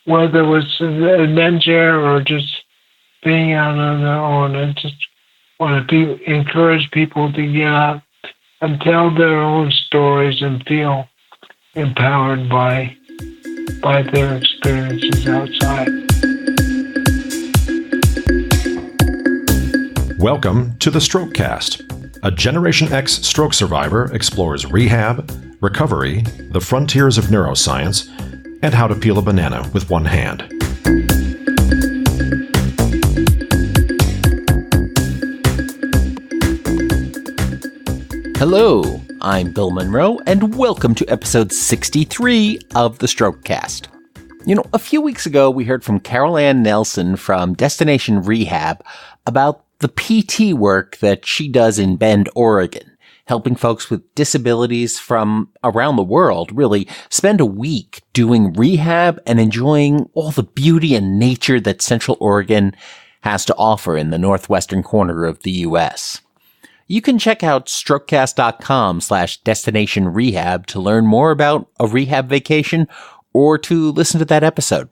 whether it was AdvenChair or just being out on their own. I just want to encourage people to get out and tell their own stories and feel empowered by their experiences outside. Welcome to the Strokecast. A Generation X stroke survivor explores rehab, recovery, the frontiers of neuroscience, and how to peel a banana with one hand. Hello, I'm Bill Monroe, and welcome to episode 63 of the Strokecast. You know, a few weeks ago, we heard from Carol Ann Nelson from Destination Rehab about the PT work that she does in Bend, Oregon, helping folks with disabilities from around the world really spend a week doing rehab and enjoying all the beauty and nature that Central Oregon has to offer in the northwestern corner of the U.S. You can check out strokecast.com/destination rehab to learn more about a rehab vacation or to listen to that episode.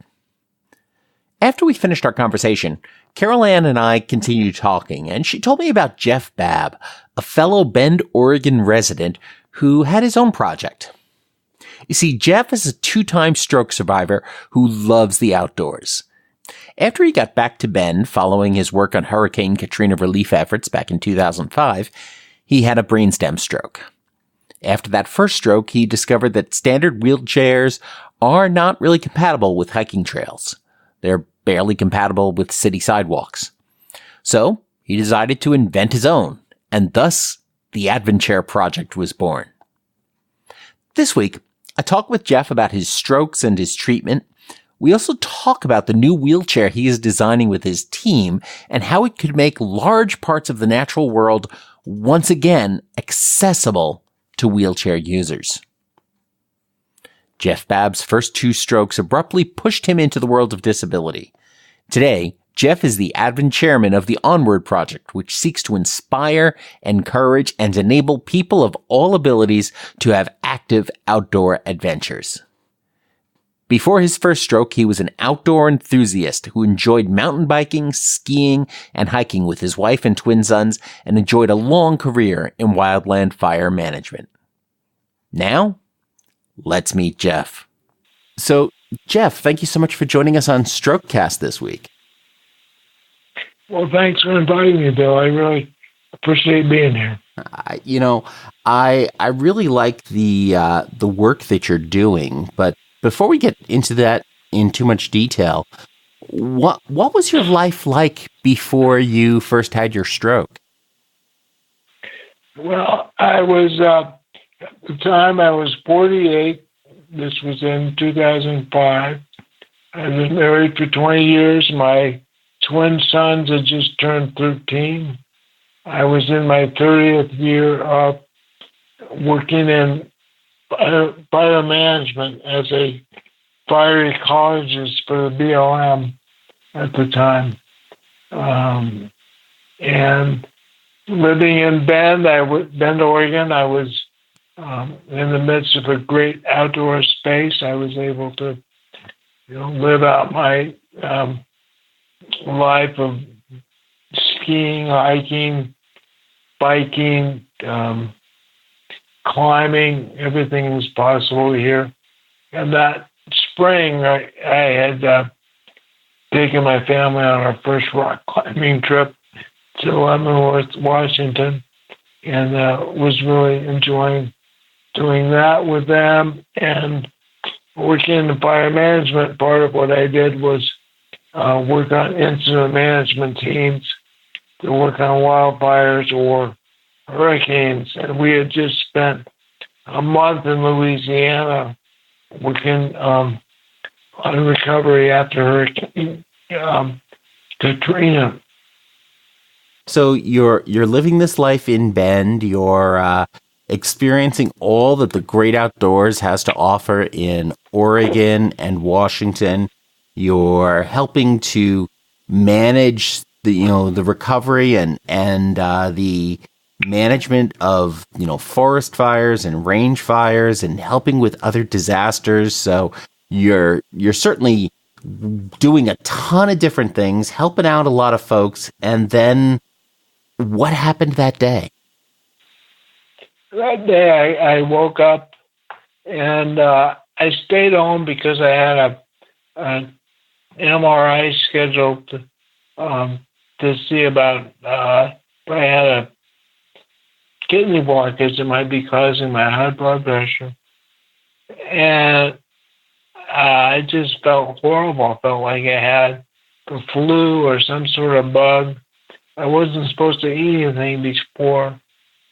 After we finished our conversation, Carol Ann and I continued talking, and she told me about Geoff Babb, a fellow Bend, Oregon resident who had his own project. You see, Geoff is a 2-time stroke survivor who loves the outdoors. After he got back to Bend following his work on Hurricane Katrina relief efforts back in 2005, he had a brainstem stroke. After that first stroke, he discovered that standard wheelchairs are not really compatible with hiking trails. They're barely compatible with city sidewalks. So he decided to invent his own, and thus the AdvenChair project was born. This week, I talked with Geoff about his strokes and his treatment. We also talk about the new wheelchair he is designing with his team and how it could make large parts of the natural world once again accessible to wheelchair users. Geoff Babb's first 2 strokes abruptly pushed him into the world of disability. Today, Geoff is the AdvenChairman of the Onward Project, which seeks to inspire, encourage, and enable people of all abilities to have active outdoor adventures. Before his first stroke, he was an outdoor enthusiast who enjoyed mountain biking, skiing, and hiking with his wife and twin sons, and enjoyed a long career in wildland fire management. Now, let's meet Geoff. So, Geoff, thank you so much for joining us on Strokecast this week. Well, thanks for inviting me, Bill. I really appreciate being here. I really like the work that you're doing, but before we get into that in too much detail, what was your life like before you first had your stroke? Well, I was at the time I was 48. This was in 2005. I was married for 20 years. My twin sons had just turned 13. I was in my 30th year of working in fire management as a fire ecologist for the BLM at the time. And living in Bend, Oregon, I was in the midst of a great outdoor space. I was able to, live out my life of skiing, hiking, biking, climbing. Everything was possible here. And that spring, I had taken my family on our first rock climbing trip to Leavenworth, Washington, and was really enjoying doing that with them. And working in the fire management, part of what I did was work on incident management teams to work on wildfires or hurricanes. And we had just spent a month in Louisiana working on recovery after Hurricane Katrina. So you're living this life in Bend. You're experiencing all that the great outdoors has to offer in Oregon and Washington. You're helping to manage the recovery and the management of forest fires and range fires and helping with other disasters. So you're certainly doing a ton of different things, helping out a lot of folks. And then what happened that day? That day I woke up and I stayed home because I had an MRI scheduled to see about, I had a kidney blockage that might be causing my high blood pressure. And I just felt horrible. I felt like I had the flu or some sort of bug. I wasn't supposed to eat anything before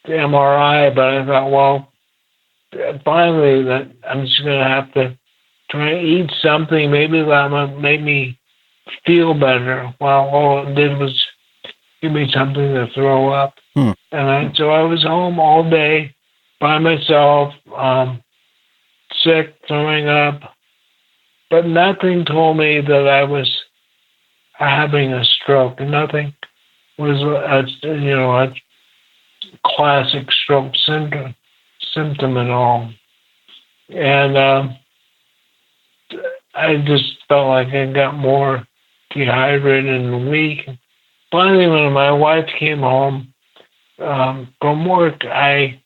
the MRI, but I thought, well, finally, that I'm just going to have to try and eat something. Maybe that might make me feel better. Well, all it did was give me something to throw up. So I was home all day by myself, sick, throwing up, but nothing told me that I was having a stroke. Nothing was a classic stroke symptom at all. And I just felt like I got more dehydrated and weak. Finally, when my wife came home from work, I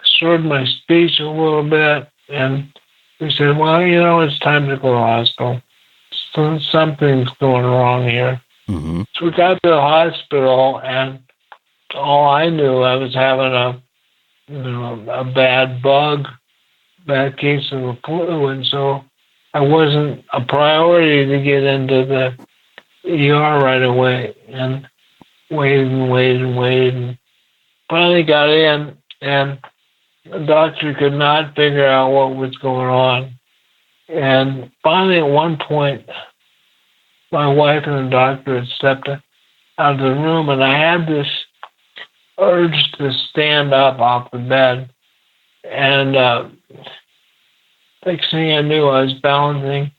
slurred my speech a little bit, and we said, well, it's time to go to the hospital. So something's going wrong here. Mm-hmm. So we got to the hospital, and all I knew, I was having a bad case of the flu, and so I wasn't a priority to get into the ER right away, and waited. And finally got in, and the doctor could not figure out what was going on. And finally, at one point, my wife and the doctor had stepped out of the room, and I had this urge to stand up off the bed. And next thing I knew, I was balancing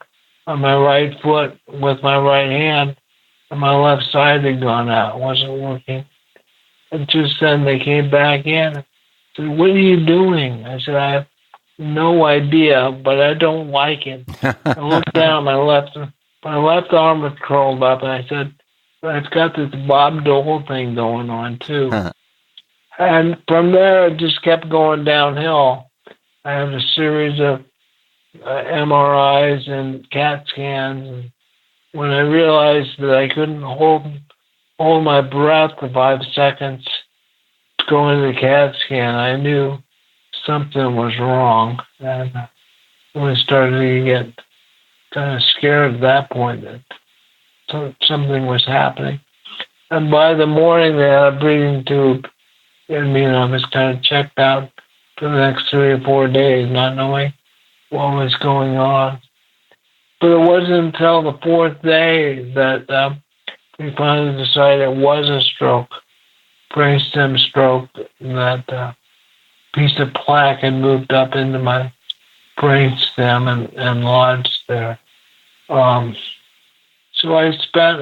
on my right foot with my right hand, and my left side had gone out. It wasn't working. And just then they came back in and said, what are you doing? I said, I have no idea, but I don't like it. I looked down, my left arm was curled up, and I said, I've got this Bob Dole thing going on too. And from there, it just kept going downhill. I had a series of MRIs and CAT scans. And when I realized that I couldn't hold my breath for 5 seconds to go into the CAT scan, I knew something was wrong. And I started to get kind of scared at that point that something was happening. And by the morning, they had a breathing tube in me, and I was kind of checked out for the next 3 or 4 days, not knowing what was going on. But it wasn't until the 4th day that we finally decided it was a stroke, brainstem stroke, and that piece of plaque had moved up into my brainstem and lodged there. So I spent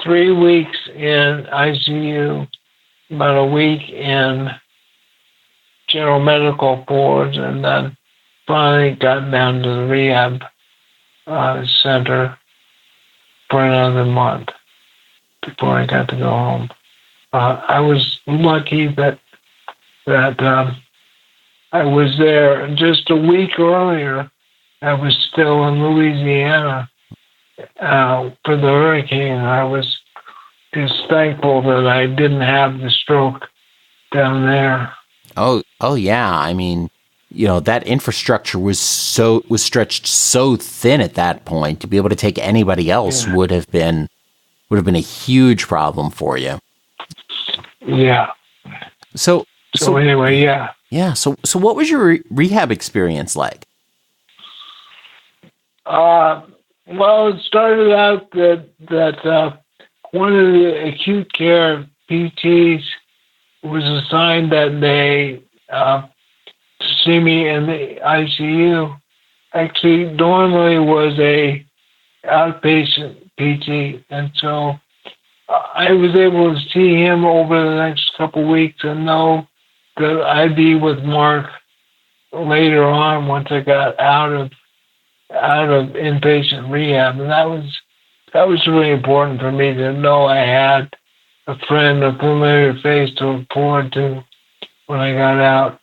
3 weeks in ICU, about a week in general medical wards, and then finally got down to the rehab center for another month before I got to go home. I was lucky that I was there. Just a week earlier, I was still in Louisiana for the hurricane. I was just thankful that I didn't have the stroke down there. Oh yeah. I mean, that infrastructure was stretched so thin at that point. To be able to take anybody else would have been a huge problem for you. Yeah. So anyway, yeah. Yeah. So what was your rehab experience like? Well, it started out that one of the acute care PTs was assigned that day to see me in the ICU. Actually, normally was a outpatient PT, and so I was able to see him over the next couple of weeks and know that I'd be with Mark later on once I got out of out of inpatient rehab, and that was really important for me to know I had a friend, a familiar face to look forward to when I got out.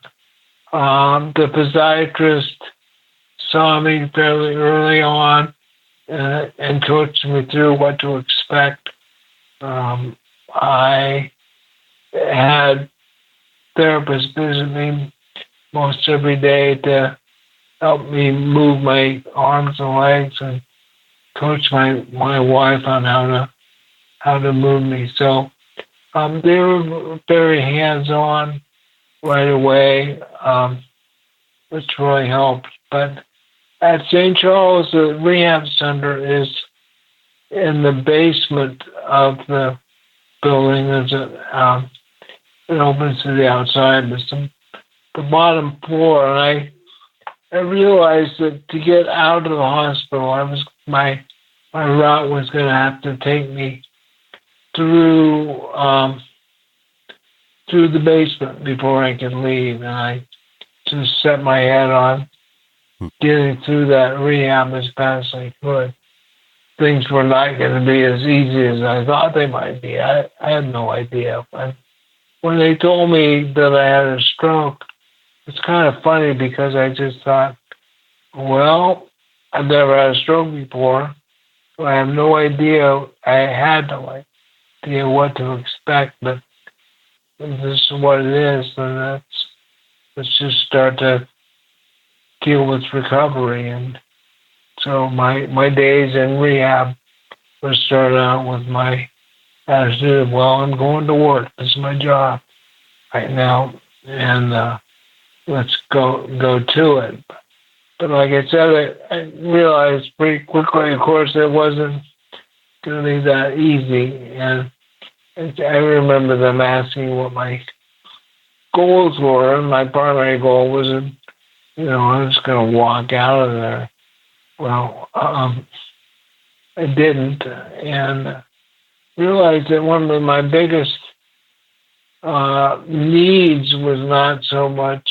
The physiatrist saw me fairly early on and coached me through what to expect. I had therapists visit me most every day to help me move my arms and legs and coach my wife on how to move me. So they were very hands-on right away, which really helped. But at St. Charles, the rehab center is in the basement of the building. It opens to the outside. There's the bottom floor, and I realized that to get out of the hospital, my route was going to have to take me through the basement before I could leave, and I just set my head on getting through that rehab as fast as I could. Things were not going to be as easy as I thought they might be. I had no idea. When they told me that I had a stroke, it's kind of funny because I just thought, well, I've never had a stroke before. So I have no idea. I had no idea what to expect, but this is what it is, and let's just start to deal with recovery. And so my days in rehab were started out with my attitude of, well, I'm going to work. This is my job right now, and let's go to it. But like I said, I realized pretty quickly, of course, it wasn't going to be that easy. And I remember them asking what my goals were, and my primary goal was, I was going to walk out of there. Well, I didn't, and realized that one of my biggest needs was not so much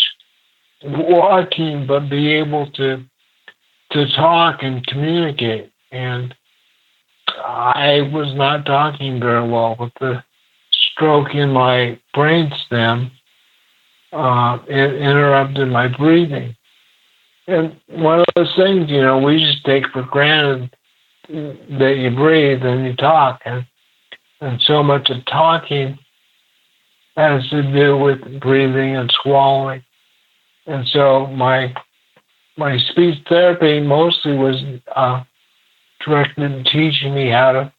walking, but be able to talk and communicate. And I was not talking very well with the stroke in my brainstem. It interrupted my breathing. And one of those things, we just take for granted that you breathe and you talk. And so much of talking has to do with breathing and swallowing. And so my speech therapy mostly was directed at teaching me how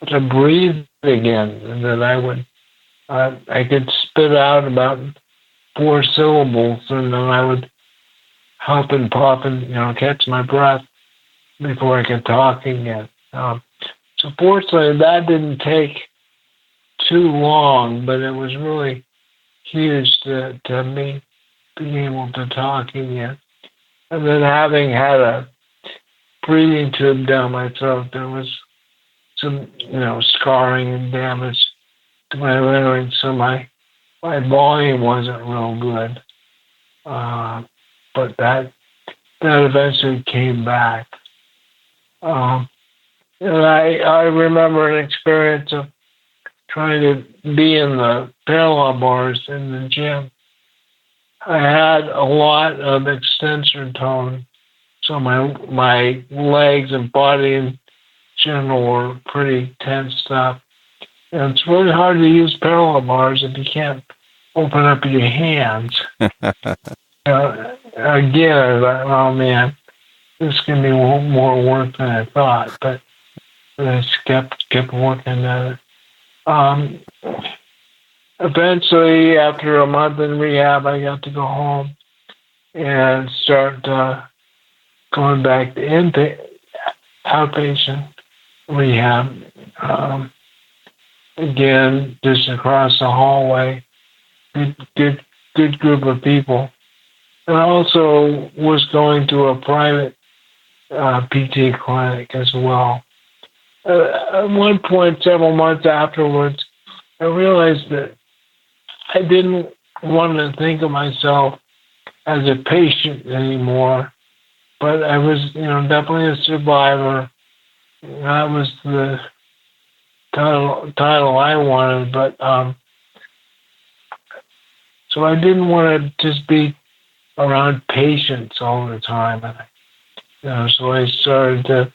to breathe again, and that I could spit out about 4 syllables, and then I would huff and puff and catch my breath before I could talk again. So fortunately, that didn't take too long, but it was really huge to me being able to talk again. And then having had a breathing tube down my throat, there was some, scarring and damage to my larynx, so my volume wasn't real good. But that eventually came back. And I remember an experience of trying to be in the parallel bars in the gym. I had a lot of extensor tone, so my legs and body in general were pretty tensed up. And it's really hard to use parallel bars if you can't open up your hands. Again, I thought, oh man, this can be more work than I thought, but I just kept working at it. Eventually, after a month in rehab, I got to go home and start going back to outpatient rehab. Again, just across the hallway, good group of people. And I also was going to a private PT clinic as well. At one point, several months afterwards, I realized that I didn't want to think of myself as a patient anymore, but I was, definitely a survivor. That was the title I wanted, but so I didn't want to just be around patients all the time. So I started to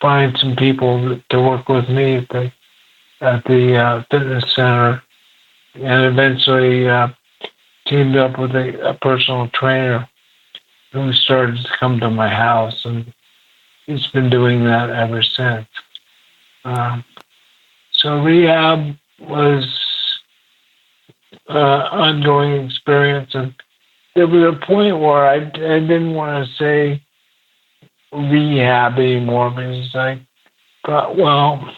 find some people to work with me at the fitness center, and eventually teamed up with a personal trainer who started to come to my house, and he's been doing that ever since. So rehab was ongoing experience, and there was a point where I didn't want to say rehab anymore because I thought, well,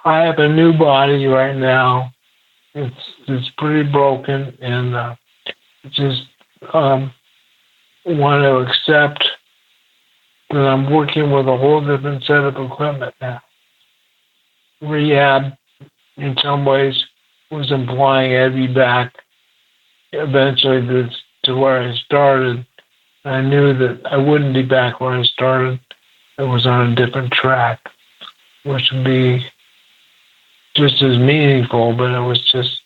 I have a new body right now. It's pretty broken, and just want to accept that I'm working with a whole different set of equipment now. Rehab, in some ways, was implying I'd be back eventually to where I started. I knew that I wouldn't be back where I started. I was on a different track, which would be just as meaningful, but it was just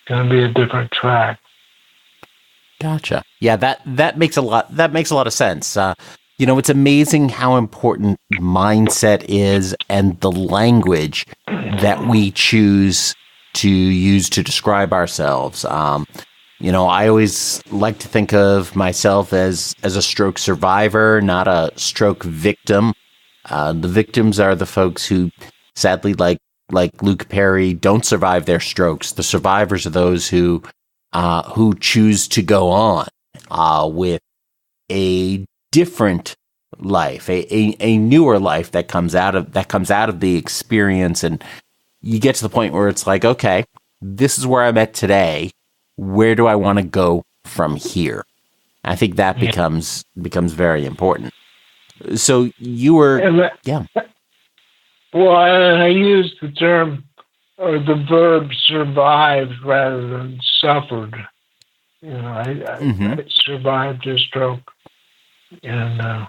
going to be a different track. Gotcha. Yeah, that makes a lot of sense. It's amazing how important mindset is and the language that we choose to use to describe ourselves. I always like to think of myself as a stroke survivor, not a stroke victim. The victims are the folks who, sadly, like Luke Perry, don't survive their strokes. The survivors are those who choose to go on with a different life, a newer life that comes out of the experience, and you get to the point where it's like, okay, this is where I'm at today. Where do I want to go from here? I think that becomes very important. So you were, yeah. Well, I use the term or the verb survived rather than suffered. I survived a stroke and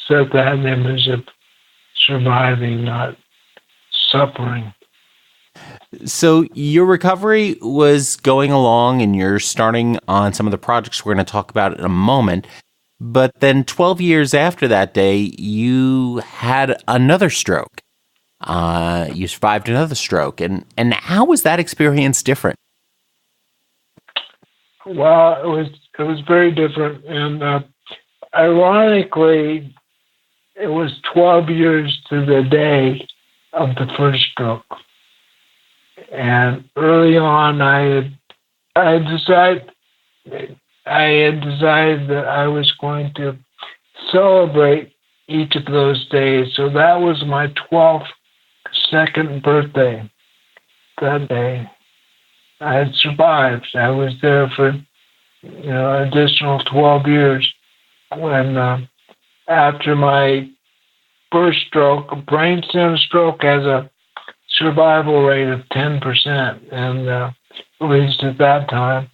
set that image of surviving, not suffering. So your recovery was going along and you're starting on some of the projects we're going to talk about in a moment. But then 12 years after that day, you had another stroke. You survived another stroke. And how was that experience different? Well, it was very different. And ironically, it was 12 years to the day of the first stroke. And early on, I had decided that I was going to celebrate each of those days. So that was my 12th second birthday. That day, I had survived. I was there for additional 12 years. When after my first stroke, a brainstem stroke has a survival rate of 10%, and at least at that time.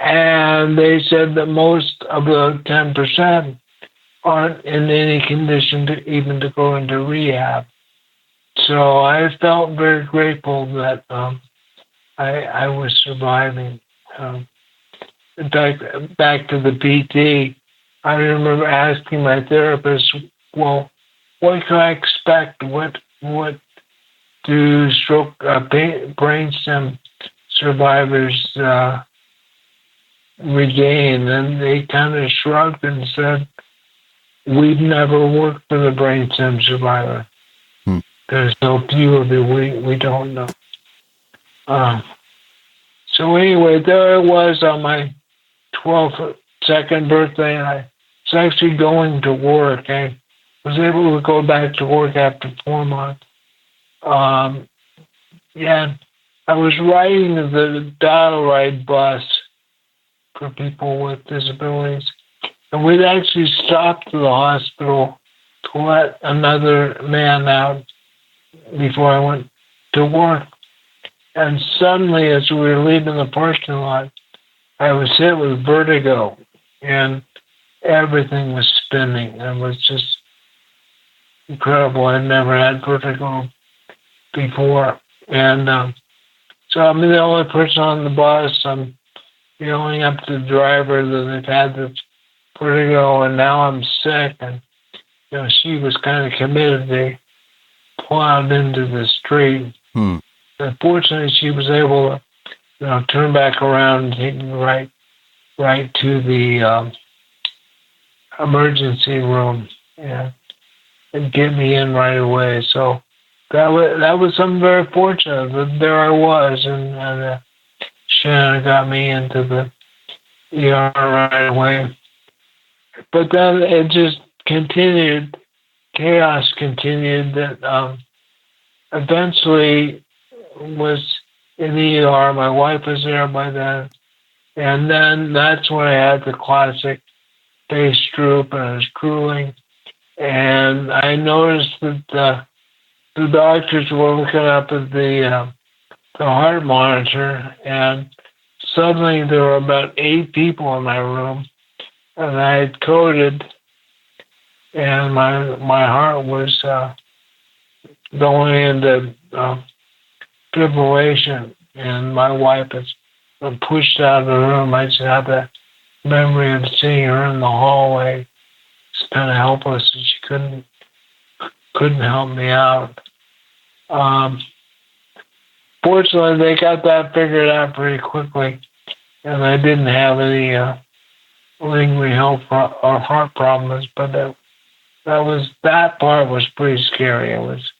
And they said that most of the 10% aren't in any condition to go into rehab. So I felt very grateful that I was surviving. In fact, back to the PT, I remember asking my therapist, well, what can I expect? What do stroke brainstem survivors regain? And they kind of shrugged and said, we've never worked with a brainstem survivor. There's so few of it, we don't know. So anyway, there I was on my 12th second birthday, and I was actually going to work. I was able to go back to work after 4 months. I was riding the dial ride bus for people with disabilities, and we'd actually stopped at the hospital to let another man out before I went to work. And suddenly, as we were leaving the parking lot, I was hit with vertigo, and everything was spinning. It was just incredible. I'd never had vertigo before. And so I'm the only person on the bus. I'm yelling up to the driver that they've had this vertigo, and now I'm sick. And she was kind of committed. They plowed into the street. Unfortunately, she was able to turn back around and take me right to the emergency room and get me in right away. So that was something very fortunate that there I was, and Shannon got me into the ER right away. But then it just continued. Chaos continued. That eventually was in the ER. My wife was there by then, and then that's when I had the classic face droop, and I was drooling. And I noticed that the doctors were looking up at the heart monitor, and suddenly there were about 8 people in my room, and I had coded, and my heart was going into fibrillation, and my wife was pushed out of the room. I just had that memory of seeing her in the hallway, just kind of helpless, and she couldn't help me out. Fortunately, they got that figured out pretty quickly, and I didn't have any lingering health or heart problems. But that part was pretty scary. I was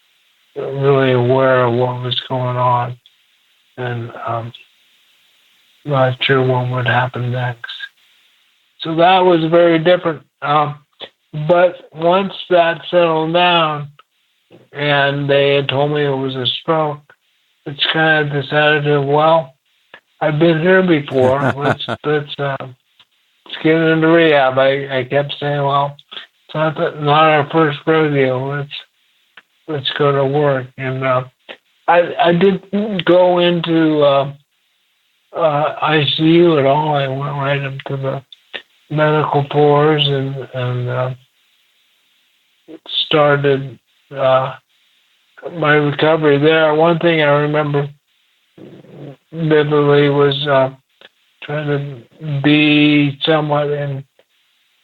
really aware of what was going on, and not sure what would happen next. So that was very different. But once that settled down, and they had told me it was a stroke, it's kind of decided, well, I've been here before. Let's get into rehab. I kept saying, well, it's not our first rodeo. Let's go to work. And I didn't go into ICU at all. I went right up to the medical floors and started my recovery there. One thing I remember vividly was trying to be somewhat in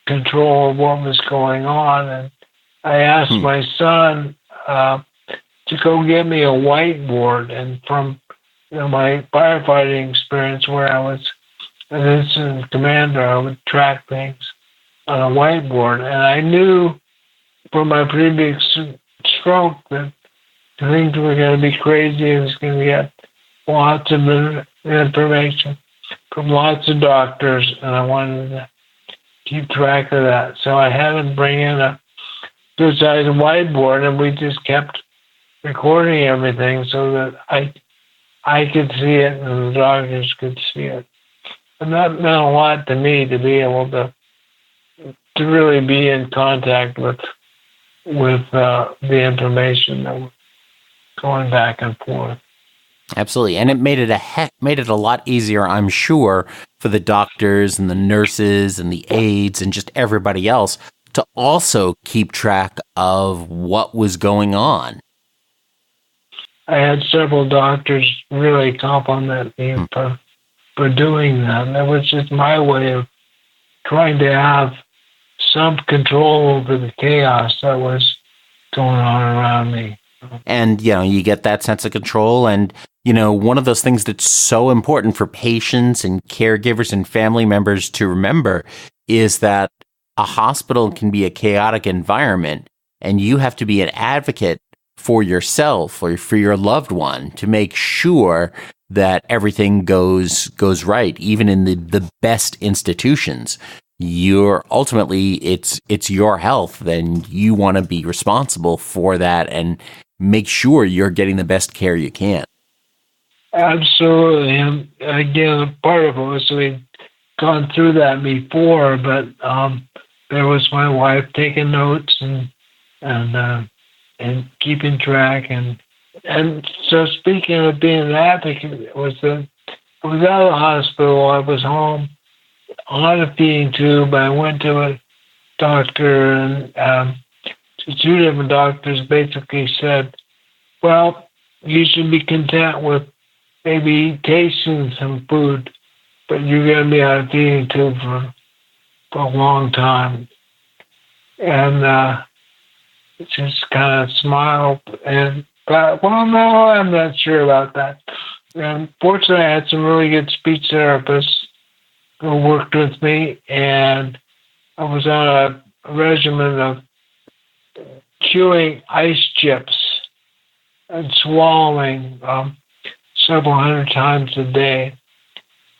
control of what was going on, and I asked my son to go get me a whiteboard. And from my firefighting experience, where I was an incident commander, I would track things on a whiteboard, and I knew from my previous stroke that things were going to be crazy. It was going to get lots of information from lots of doctors, and I wanted to keep track of that. So I had him bring in a good-sized whiteboard, and we just kept recording everything so that I could see it and the doctors could see it. And that meant a lot to me, to be able to really be in contact with the information that was going back and forth. Absolutely. And it made it a lot easier, I'm sure, for the doctors and the nurses and the aides and just everybody else to also keep track of what was going on. I had several doctors really compliment me for doing that. And that was just my way of trying to have some control over the chaos that was going on around me. And, you get that sense of control. And, one of those things that's so important for patients and caregivers and family members to remember is that a hospital can be a chaotic environment, and you have to be an advocate for yourself or for your loved one to make sure that everything goes right, even in the best institutions. It's your health, then you want to be responsible for that and make sure you're getting the best care you can. Absolutely. And again, part of it was we'd gone through that before, but there was my wife taking notes and keeping track. And so speaking of being an advocate, I was out of the hospital. I was home on a feeding tube. I went to doctor and two different doctors basically said, well, you should be content with maybe tasting some food, but you're going to be on a feeding tube for a long time. And just kind of smiled and thought, well, no, I'm not sure about that. And fortunately, I had some really good speech therapists who worked with me, and I was on a regimen of chewing ice chips and swallowing several hundred times a day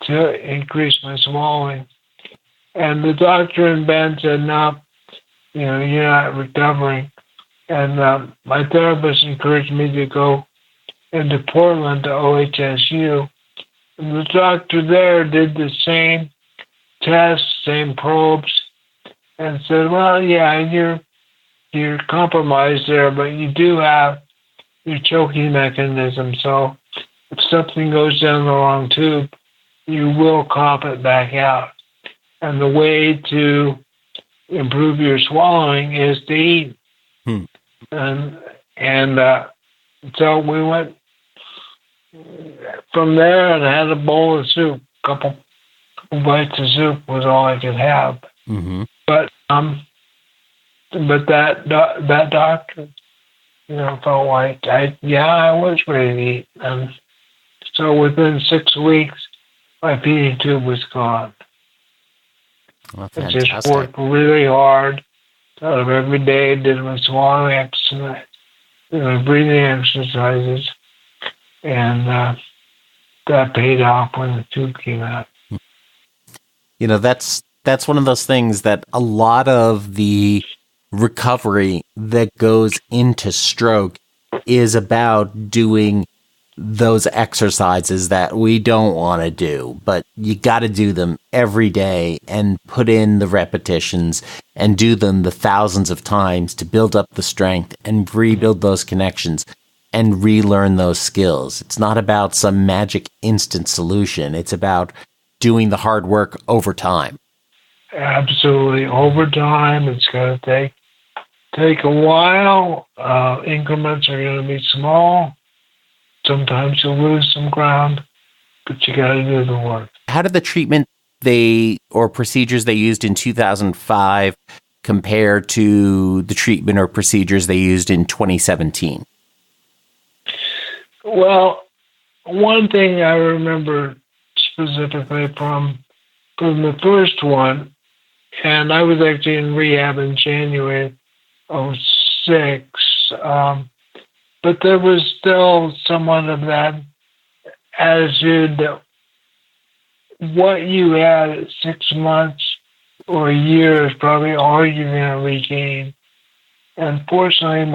to increase my swallowing. And the doctor in bed said, no, you're not recovering. And my therapist encouraged me to go into Portland to OHSU. And the doctor there did the same tests, same probes, and said, well, yeah, you're compromised there, but you do have your choking mechanism. So if something goes down the wrong tube, you will cough it back out. And the way to improve your swallowing is to eat. And so we went from there and had a bowl of soup. Couple bites of soup was all I could have. Mm-hmm. But that doctor, felt like I was ready to eat. And so within 6 weeks, my feeding tube was gone. Well, I just worked really hard. Out of every day, did my swallowing exercise, did my breathing exercises, and that paid off when the tube came out. That's one of those things that a lot of the recovery that goes into stroke is about doing those exercises that we don't want to do, but you got to do them every day and put in the repetitions and do them the thousands of times to build up the strength and rebuild those connections and relearn those skills. It's not about some magic instant solution. It's about doing the hard work over time. Absolutely. Over time, it's going to take a while. Increments are going to be small. Sometimes you'll lose some ground, but you got to do the work. How did the treatment or procedures they used in 2005 compare to the treatment or procedures they used in 2017? Well, one thing I remember specifically from the first one, and I was actually in rehab in January of 2006, but there was still somewhat of that attitude that what you had at 6 months or a year is probably all you're going to regain. And fortunately,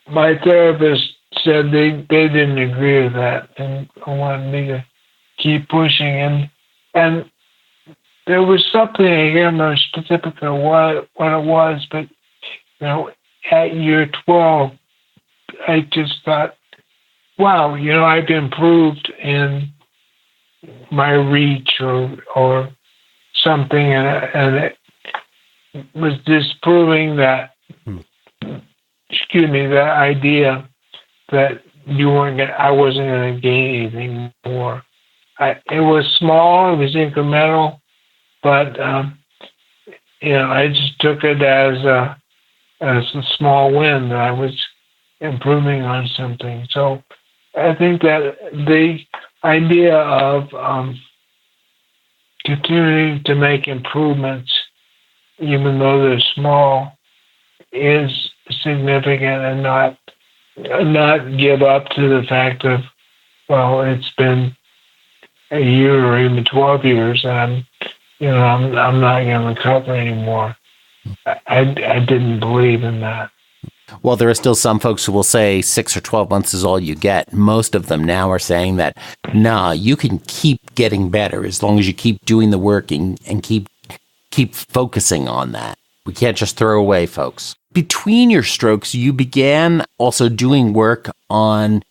my therapist said they didn't agree with that and wanted me to keep pushing. And there was something, I can't remember specifically what it was, but at year 12, I just thought, wow, I've improved in my reach or something, and it was disproving that, that idea that I wasn't going to gain anything more. It was small, it was incremental, but I just took it as a small win that I was improving on something. So I think that the idea of continuing to make improvements, even though they're small, is significant, and not give up to the fact of, well, it's been a year or even 12 years, and I'm not going to recover anymore. I didn't believe in that. Well, there are still some folks who will say 6 or 12 months is all you get. Most of them now are saying that, nah, you can keep getting better as long as you keep doing the work and keep focusing on that. We can't just throw away, folks. Between your strokes, you began also doing work on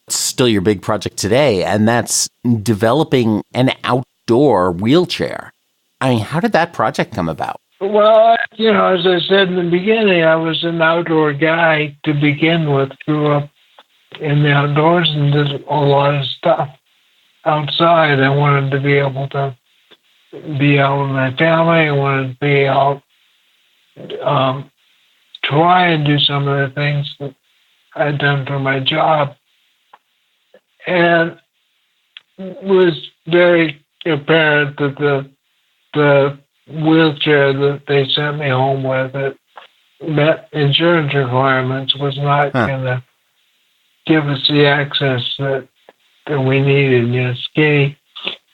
still your big project today, and that's developing an outdoor wheelchair. I mean, how did that project come about? Well, as I said in the beginning, I was an outdoor guy to begin with. Grew up in the outdoors and did a lot of stuff outside. I wanted to be able to be out with my family. I wanted to be out, try and do some of the things that I'd done for my job. And it was very apparent that the wheelchair that they sent me home with, it met insurance requirements, was not going to give us the access that we needed.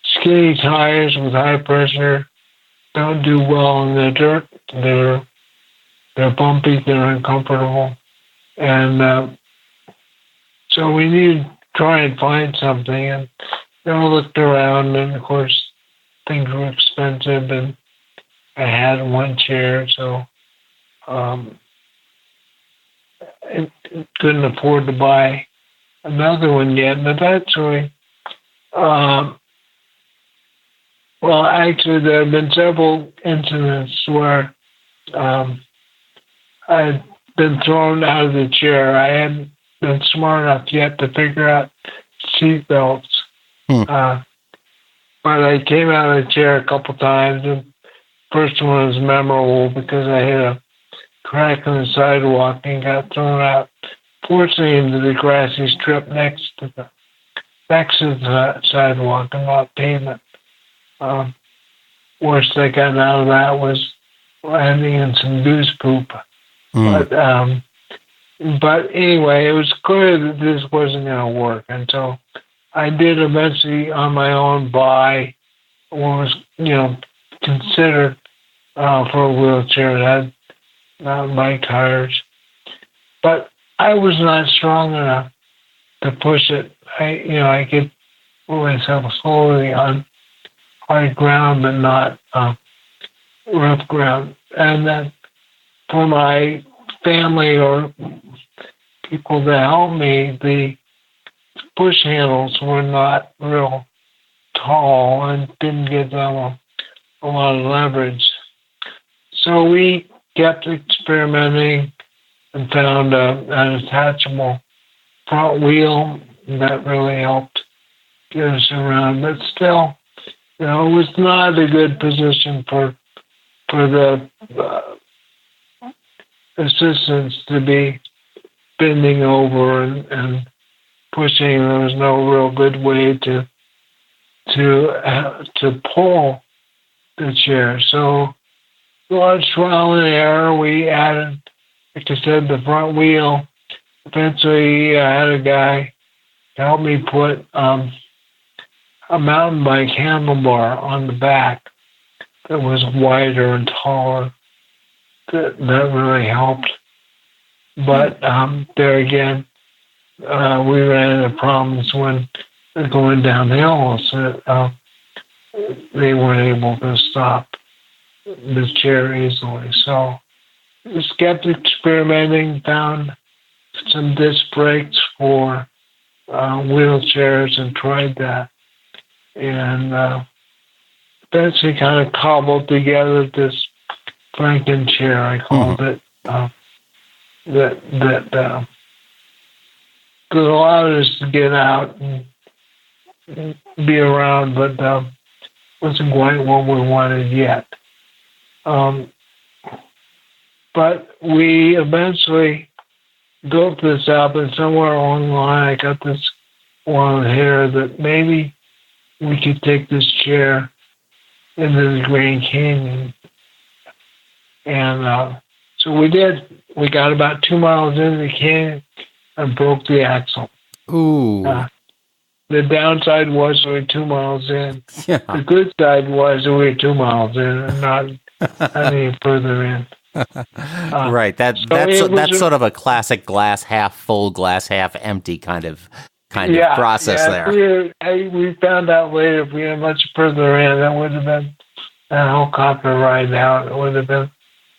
Skinny tires with high pressure don't do well in the dirt. They're bumpy, they're uncomfortable. And so we needed to try and find something. And I looked around, and of course, things were expensive, and I had one chair, so I couldn't afford to buy another one yet. But eventually, actually, there have been several incidents where I'd been thrown out of the chair. I hadn't been smart enough yet to figure out seat belts. But I came out of the chair a couple times, and first one was memorable because I hit a crack in the sidewalk and got thrown out, fortunately into the grassy strip next to the sidewalk and not pavement. Worst I got out of that was landing in some goose poop. But anyway, it was clear that this wasn't going to work. And so I did eventually on my own buy what was, considered for a wheelchair. It had mountain bike tires. But I was not strong enough to push it. I could put myself slowly on hard ground, but not rough ground. And then for my family or people that helped me, the push handles were not real tall and didn't give them a lot of leverage. So we kept experimenting and found an attachable front wheel that really helped get us around. But still, it was not a good position for the assistants to be bending over and pushing. There was no real good way to pull the chair. So a lot of trial and error. We added, like I said, the front wheel. Eventually, I had a guy help me put a mountain bike handlebar on the back that was wider and taller. That really helped. But there again, we ran into problems when going downhill, so they weren't able to stop the chair easily. So just kept experimenting, found some disc brakes for wheelchairs and tried that. And eventually kind of cobbled together this Franken chair, I called it, that allowed us to get out and be around, but wasn't quite what we wanted yet. But we eventually built this up, and somewhere along the line, I got this one here that maybe we could take this chair into the Grand Canyon. And so we did. We got about 2 miles into the canyon and broke the axle. Ooh. The downside was we were 2 miles in. Yeah. The good side was we were 2 miles in and not any further in. Right. That's sort of a classic glass half full, glass half empty kind of process there. We found out later if we had much further in, that would have been a helicopter ride out. It would have been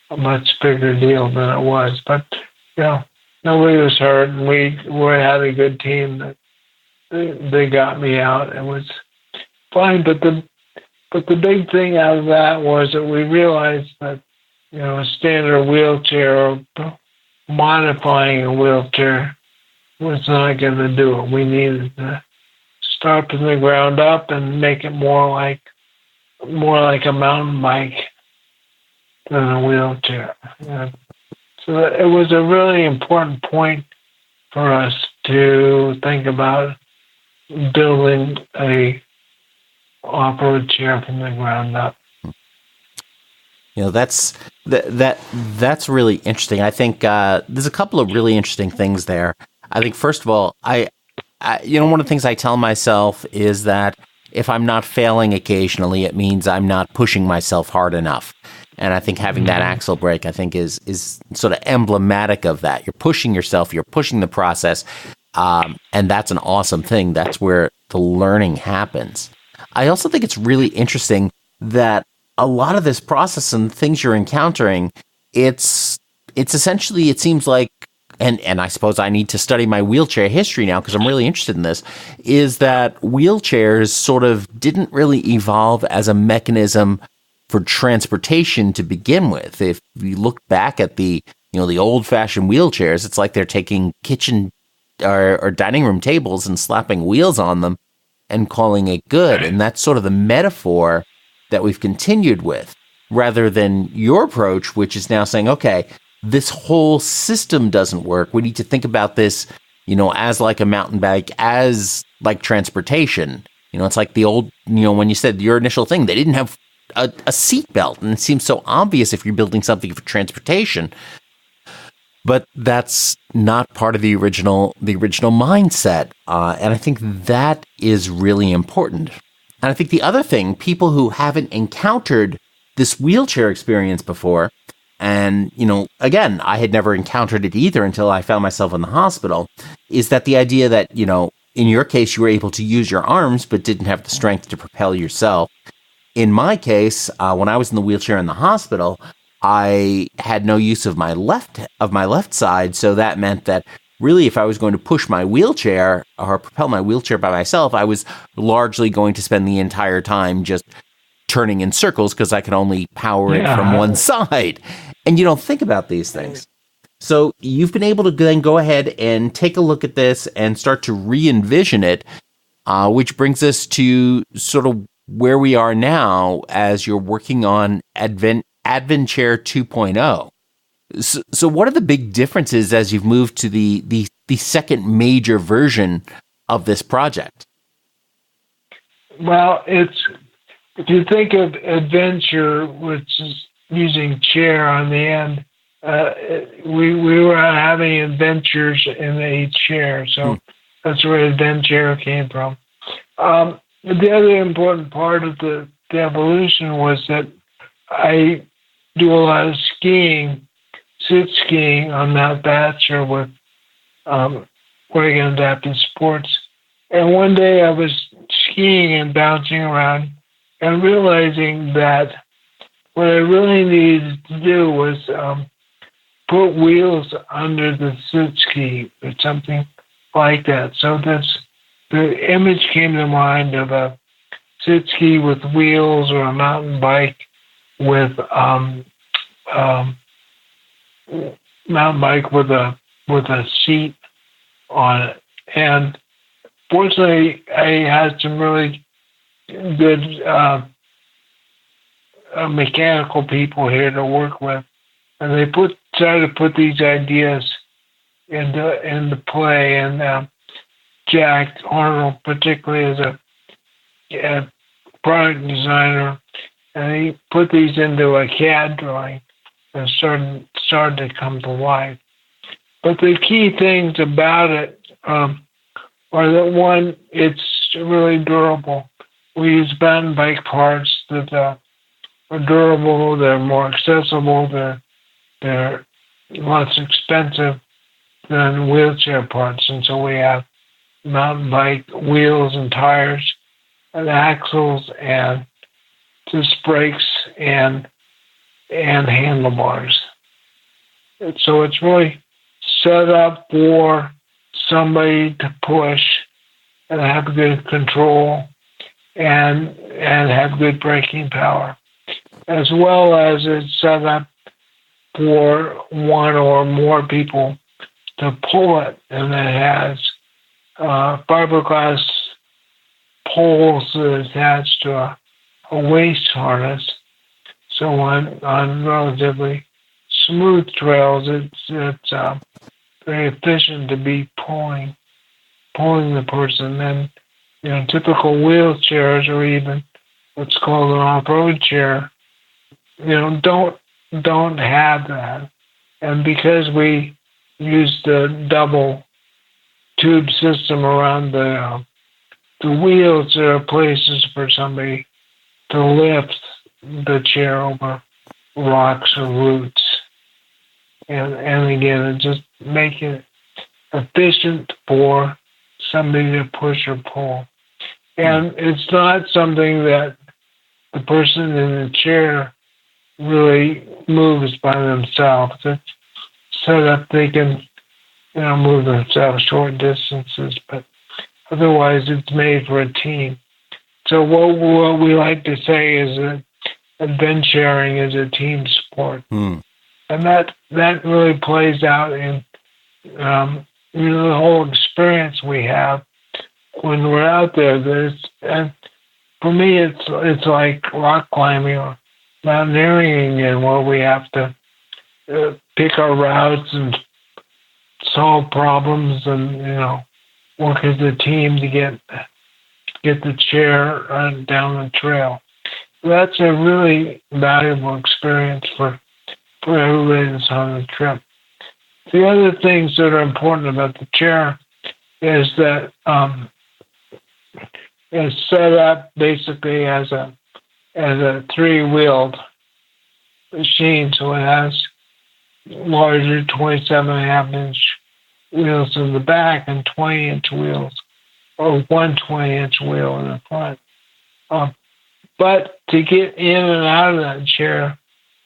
a much bigger deal than it was. But nobody was hurt, and we had a good team that they got me out. It was fine, but the big thing out of that was that we realized that a standard wheelchair or modifying a wheelchair was not going to do it. We needed to start from the ground up and make it more like a mountain bike than a wheelchair. So it was a really important point for us to think about building a off-road chair from the ground up. That's really interesting. I think there's a couple of really interesting things there. I think first of all, I one of the things I tell myself is that if I'm not failing occasionally, it means I'm not pushing myself hard enough. And I think having that axle brake, I think, is sort of emblematic of that. You're pushing yourself, you're pushing the process, and that's an awesome thing. That's where the learning happens. I also think it's really interesting that a lot of this process and things you're encountering, it's essentially, it seems like, and I suppose I need to study my wheelchair history now because I'm really interested in this, is that wheelchairs sort of didn't really evolve as a mechanism for transportation to begin with. If you look back at the old-fashioned wheelchairs, it's like they're taking kitchen or dining room tables and slapping wheels on them and calling it good. And that's sort of the metaphor that we've continued with, rather than your approach, which is now saying, okay, this whole system doesn't work. We need to think about this, as like a mountain bike, as like transportation. It's like the old, when you said your initial thing, they didn't have a seat belt, and it seems so obvious if you're building something for transportation. But that's not part of the original mindset, and I think that is really important. And I think the other thing, people who haven't encountered this wheelchair experience before, and, again, I had never encountered it either until I found myself in the hospital, is that the idea that, in your case, you were able to use your arms but didn't have the strength to propel yourself. In my case, when I was in the wheelchair in the hospital, I had no use of my left side, so that meant that really, if I was going to push my wheelchair or propel my wheelchair by myself, I was largely going to spend the entire time just turning in circles because I could only power it from one side. And you don't think about these things. So you've been able to then go ahead and take a look at this and start to re-envision it, which brings us to sort of where we are now as you're working on AdvenChair 2.0. So what are the big differences as you've moved to the second major version of this project? Well, if you think of adventure, which is using chair on the end, we were having adventures in a chair, so that's where AdvenChair came from. The other important part of the evolution was that I do a lot of skiing, sit skiing on Mount Thatcher with Oregon Adaptive Sports. And one day I was skiing and bouncing around and realizing that what I really needed to do was put wheels under the sit ski or something like that. So the image came to mind of a sit ski with wheels or a mountain bike with a seat on it. And fortunately, I had some really good mechanical people here to work with, and they tried to put these ideas into play. And Jack Arnold, particularly as a product designer, and he put these into a CAD drawing and started to come to life. But the key things about it are that, one, it's really durable. We use mountain bike parts that are durable, they're more accessible, they're less expensive than wheelchair parts. And so we have mountain bike wheels and tires and axles and disc brakes and handlebars. And so it's really set up for somebody to push and have good control and have good braking power, as well as it's set up for one or more people to pull it, and it has fiberglass poles that attach to a waist harness. So on relatively smooth trails, it's very efficient to be pulling the person. And typical wheelchairs, or even what's called an off-road chair, don't have that. And because we use the double tube system around the wheels, there are places for somebody to lift the chair over rocks or roots. And again, it just make it efficient for somebody to push or pull. And it's not something that the person in the chair really moves by themselves. It's so that they can, move themselves short distances, but otherwise it's made for a team. So what we like to say is that AdvenCharing is a team sport. And that really plays out in the whole experience we have when we're out there. And for me, it's like rock climbing or mountaineering, and where we have to pick our routes and solve problems, and work as a team to get the chair down the trail. That's a really valuable experience for everybody that's on the trip. The other things that are important about the chair is that it's set up basically as a three-wheeled machine, so it has larger 27.5-inch wheels in the back and 20-inch wheels, or one 20-inch wheel in the front. But to get in and out of that chair,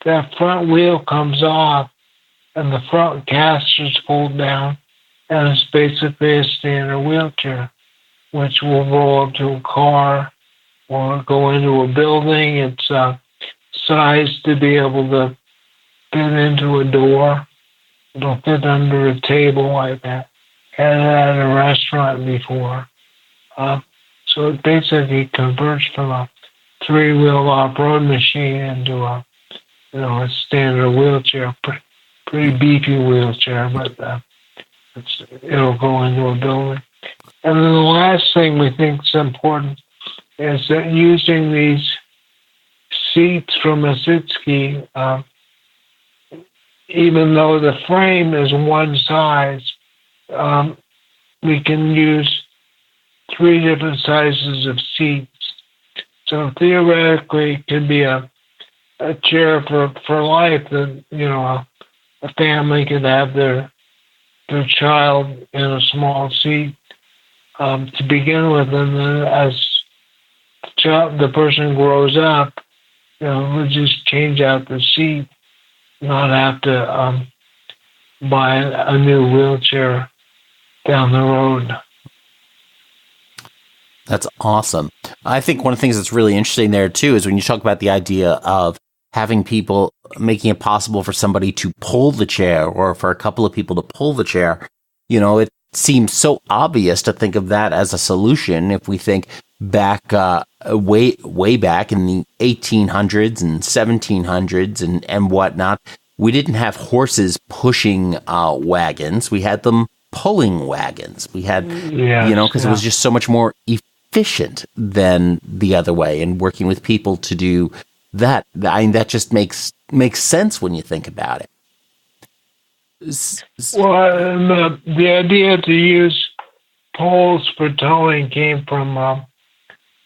that front wheel comes off and the front casters fold down, and it's basically a standard wheelchair, which will roll up to a car or go into a building. It's sized to be able to fit into a door. It'll fit under a table like that. Had it at a restaurant before. So it basically converts from a three-wheel off-road machine into a standard wheelchair, pretty beefy wheelchair, but it'll go into a building. And then the last thing we think is important is that using these seats from a sit ski, even though the frame is one size, we can use 3 different sizes of seats. So theoretically, it could be a chair for life that, a family could have their child in a small seat to begin with, and then as the person grows up, we'll just change out the seat, not have to buy a new wheelchair down the road. That's awesome. I think one of the things that's really interesting there, too, is when you talk about the idea of having people, making it possible for somebody to pull the chair, or for a couple of people to pull the chair. It seems so obvious to think of that as a solution if we think back, way back in the 1800s and 1700s and whatnot. We didn't have horses pushing wagons. We had them pulling wagons. We had, because it was just so much more efficient than the other way, and working with people to do that. I mean, that just makes sense when you think about it. Well, the idea to use poles for towing came from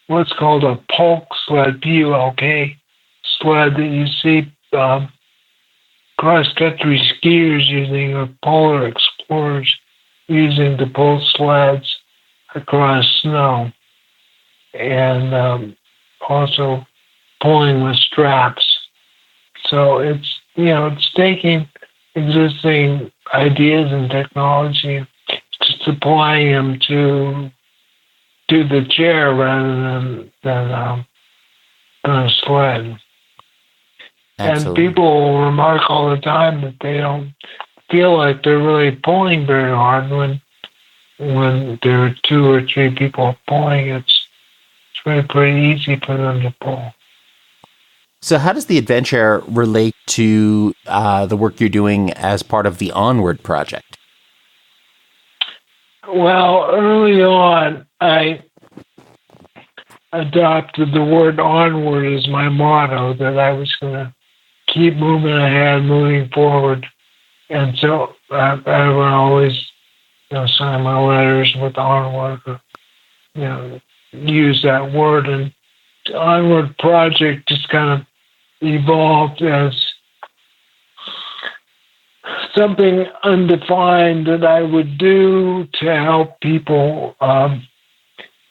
what's called a pulk sled, P-U-L-K sled, that you see cross-country skiers using, or polar explorers using to pull sleds across snow, and also pulling with straps. So it's taking existing ideas and technology, just applying them to the chair rather than a sled. And people remark all the time that they don't feel like they're really pulling very hard when there are 2 or 3 people pulling. It's really pretty easy for them to pull. So how does the AdvenChair relate to the work you're doing as part of the Onward project? Well, early on, I adopted the word onward as my motto, that I was going to keep moving ahead, moving forward. And so I would always sign my letters with onward, or use that word. And the Onward project just kind of evolved as something undefined that I would do to help people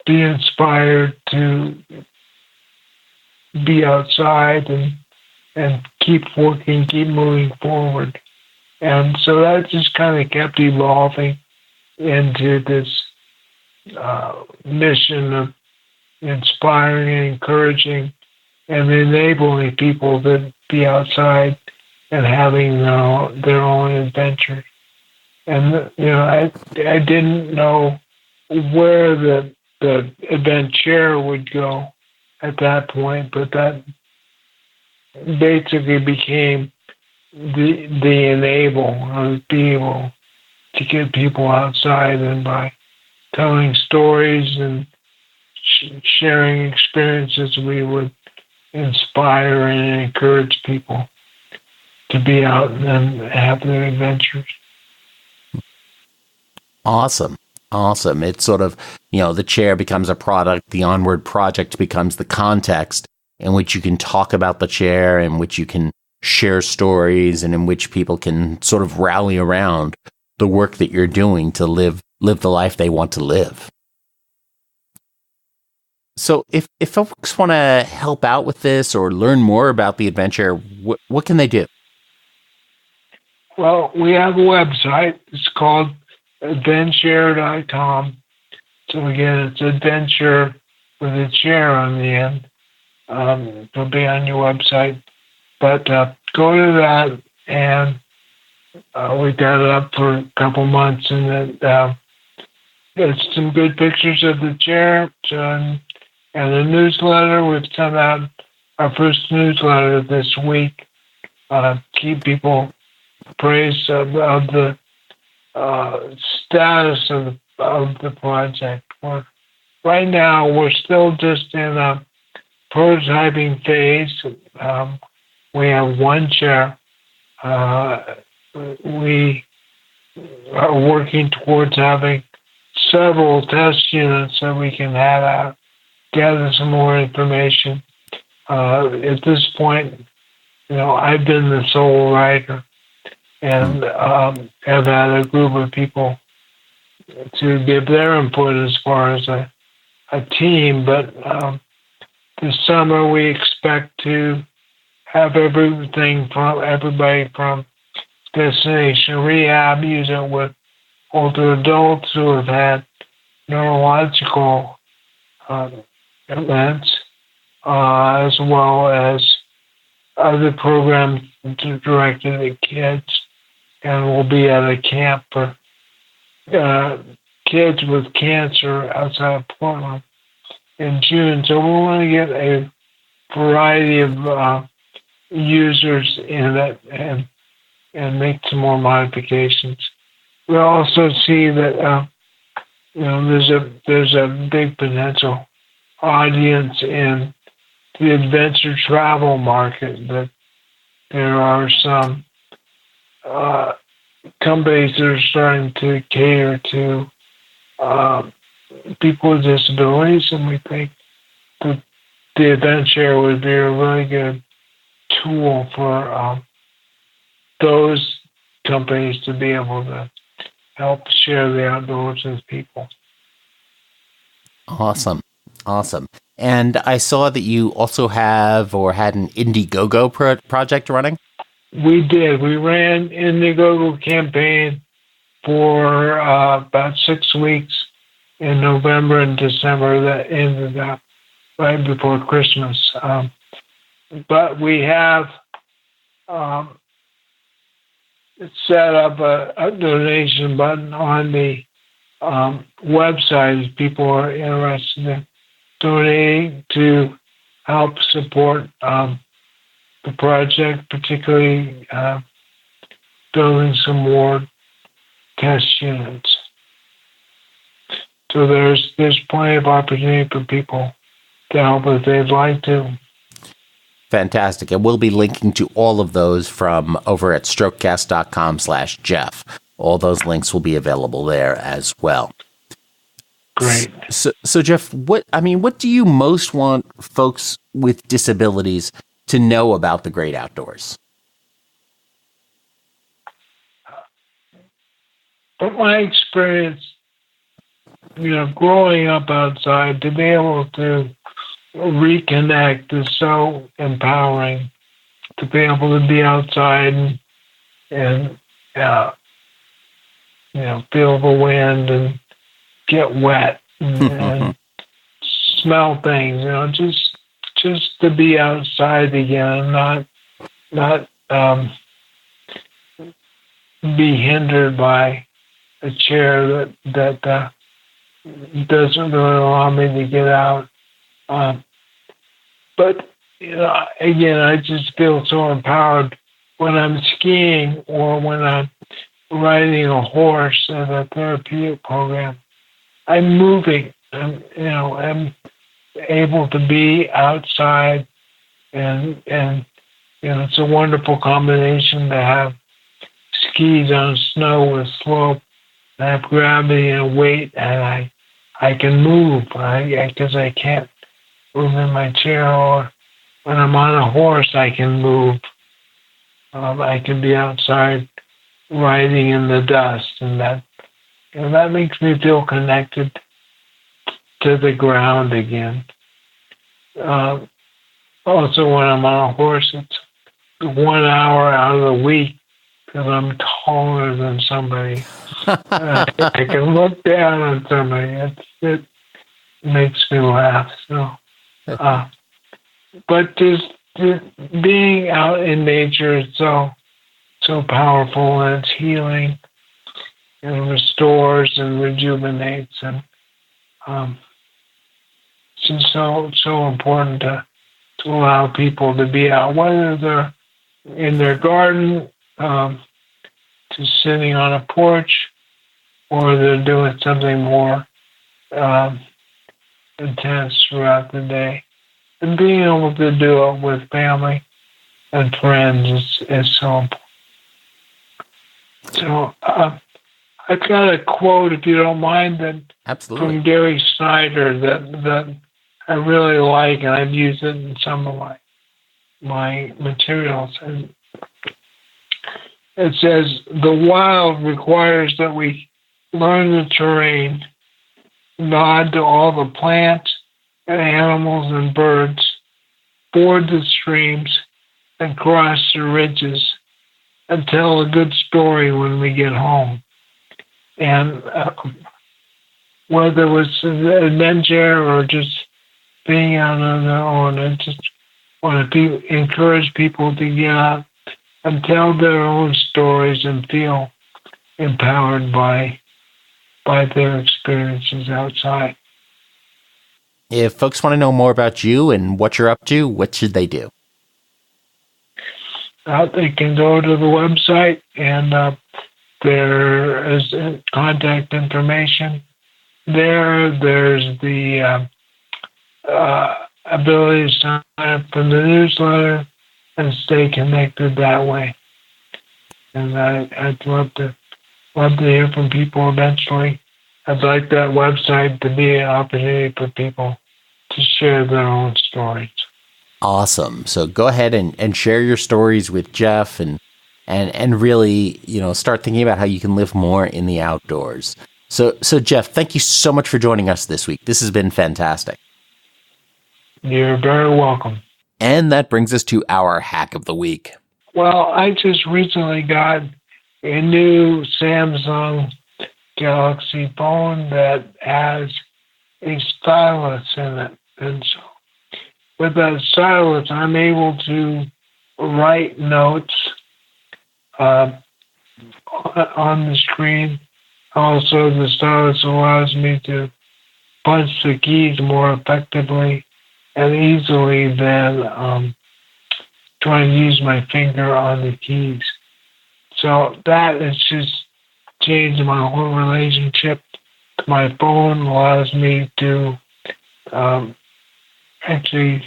be inspired to be outside and keep working, keep moving forward. And so that just kind of kept evolving into this mission of inspiring and encouraging and enabling people to be outside and having their own adventure. And I didn't know where the AdvenChair would go at that point, but that basically became the enable, be able to get people outside, and by telling stories and sharing experiences, we would inspire and encourage people to be out and have their adventures. Awesome. It's sort of, the chair becomes a product, the Onward project becomes the context in which you can talk about the chair, in which you can share stories, and in which people can sort of rally around the work that you're doing to live the life they want to live. So if folks want to help out with this or learn more about the AdvenChair, what can they do? Well, we have a website. It's called AdvenChair.com. So again, it's AdvenChair with a chair on the end. It'll be on your website. But go to that, and we got it up for a couple months, and there's some good pictures of the chair. And the newsletter, we've sent out our first newsletter this week. Keep people appraised of the status of the project. Right now, we're still just in a prototyping phase. We have one chair. We are working towards having several test units so we can have out, gather some more information. At this point, I've been the sole writer, and have had a group of people to give their input as far as a team. But this summer, we expect to have everybody from Destination Rehab use it with older adults who have had neurological events, as well as other programs directed at kids. And we'll be at a camp for kids with cancer outside of Portland in June. So we want to get a variety of users in it and make some more modifications. We also see that there's a big potential audience in the adventure travel market. That there are some companies that are starting to cater to people with disabilities, and we think that the AdvenChair would be a really good tool for those companies to be able to help share the outdoors with people. Awesome. And I saw that you also have or had an Indiegogo project running. We did. We ran Indiegogo campaign for about 6 weeks in November and December. That ended up right before Christmas. But we have um, set up a donation button on the website if people are interested in donating to help support the project, particularly building some more test units. So there's plenty of opportunity for people to help if they'd like to. Fantastic. And we'll be linking to all of those from over at strokecast.com/Geoff. All those links will be available there as well. Great. So Geoff, what do you most want folks with disabilities to know about the great outdoors? From my experience, growing up outside, to be able to reconnect is so empowering. To be able to be outside and feel the wind and get wet and smell things. Just to be outside again, not be hindered by a chair that doesn't really allow me to get out. But again, I just feel so empowered when I'm skiing or when I'm riding a horse at a therapeutic program. I'm moving. I'm able to be outside, and it's a wonderful combination to have skis on snow with slope, and have gravity and weight, and I can move because I can't move in my chair, or when I'm on a horse I can move. I can be outside riding in the dust, and that makes me feel connected to the ground again. Also, when I'm on a horse, it's 1 hour out of the week because I'm taller than somebody. I can look down on somebody. It makes me laugh. So, but just being out in nature is so powerful, and it's healing and restores and rejuvenates, and it's just so important to allow people to be out, whether they're in their garden, just sitting on a porch, or they're doing something more intense throughout the day. And being able to do it with family and friends is so important. So I've got a quote, if you don't mind, Absolutely. from Gary Snyder that I really like, and I've used it in some of my materials. And it says, "The wild requires that we learn the terrain, nod to all the plants and animals and birds, ford the streams, and cross the ridges, and tell a good story when we get home." And whether it was AdvenChair or just being out on their own, I just want to encourage people to get out and tell their own stories and feel empowered by their experiences outside. If folks want to know more about you and what you're up to, what should they do? They can go to the website, and there is contact information there. There's the ability to sign up for the newsletter and stay connected that way. And I'd love to hear from people eventually. I'd like that website to be an opportunity for people to share their own stories. Awesome. So go ahead and share your stories with Geoff and really, start thinking about how you can live more in the outdoors. So Geoff, thank you so much for joining us this week. This has been fantastic. You're very welcome. And that brings us to our hack of the week. Well, I just recently got a new Samsung Galaxy phone that has a stylus in it. And so with that stylus, I'm able to write notes on the screen. Also, the stylus allows me to punch the keys more effectively and easily than trying to use my finger on the keys. So that has just changed my whole relationship. My phone allows me to actually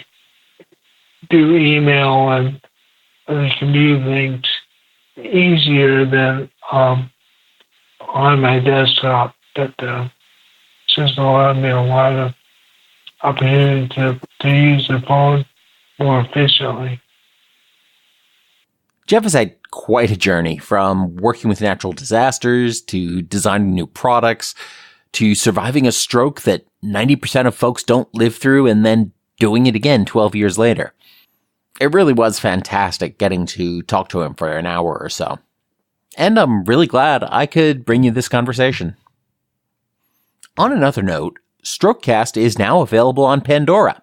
do email and other computer things easier than on my desktop. But it's just allowed me a lot of opportunity to use the phone more efficiently. Geoff has had quite a journey, from working with natural disasters to designing new products to surviving a stroke that 90% of folks don't live through and then doing it again 12 years later. It really was fantastic getting to talk to him for an hour or so. And I'm really glad I could bring you this conversation. On another note, Strokecast is now available on Pandora.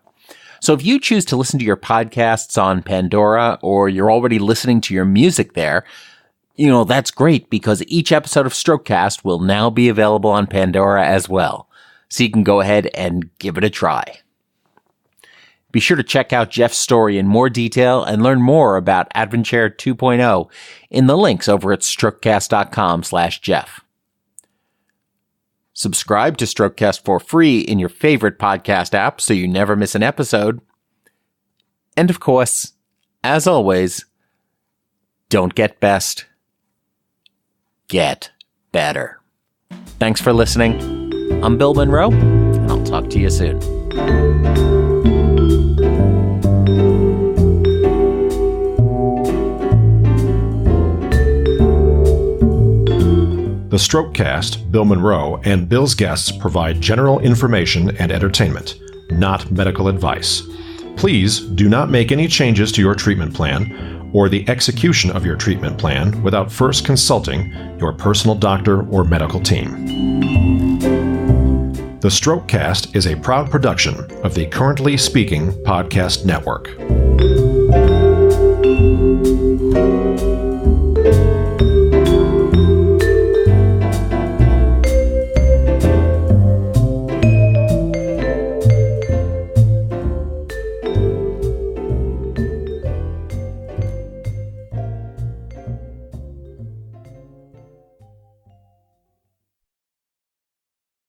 So if you choose to listen to your podcasts on Pandora, or you're already listening to your music there, that's great, because each episode of Strokecast will now be available on Pandora as well. So you can go ahead and give it a try. Be sure to check out Geoff's story in more detail and learn more about AdvenChair 2.0 in the links over at strokecast.com/Geoff. Subscribe to Strokecast for free in your favorite podcast app so you never miss an episode. And of course, as always, don't get best, get better. Thanks for listening. I'm Bill Monroe, and I'll talk to you soon. The Strokecast, Bill Monroe, and Bill's guests provide general information and entertainment, not medical advice. Please do not make any changes to your treatment plan or the execution of your treatment plan without first consulting your personal doctor or medical team. The Strokecast is a proud production of the Currently Speaking Podcast Network.